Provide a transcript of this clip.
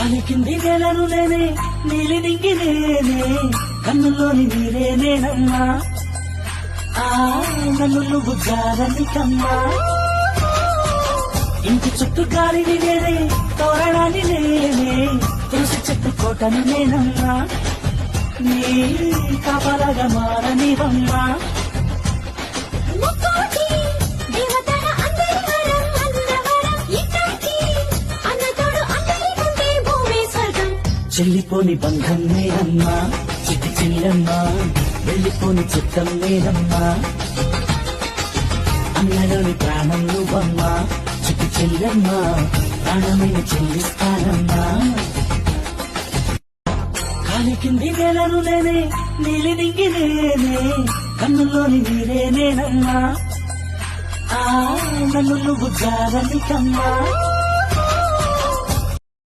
కాలి కింది నేలను నేనే నీలి దింగి నేనే కన్నుల్లోని నీరే నేనమ్మా నన్ను నువ్వు జారనికమ్మా ఇంటి చుట్టూ గాలిని నేనే తోరణాన్ని నేనే తులసి చెట్టు కోటను నేనమ్మా నీ కాపలాగా మారనివమ్మా చెల్లిపోని బంధం నేనమ్మా చిట్టి చెల్లమ్మా వెళ్ళిపోని చిత్తం నేనమ్మా అన్నలోని ప్రాణం నువ్వమ్మా చిట్టి చెల్లమ్మా ప్రాణమైన చెల్లిస్తానమ్మా కాలి కింది నేలను నేనే నీలి దింగి నేనే కన్నుల్లోని నీరే నేనమ్మా నన్ను నువ్వు జారనికమ్మా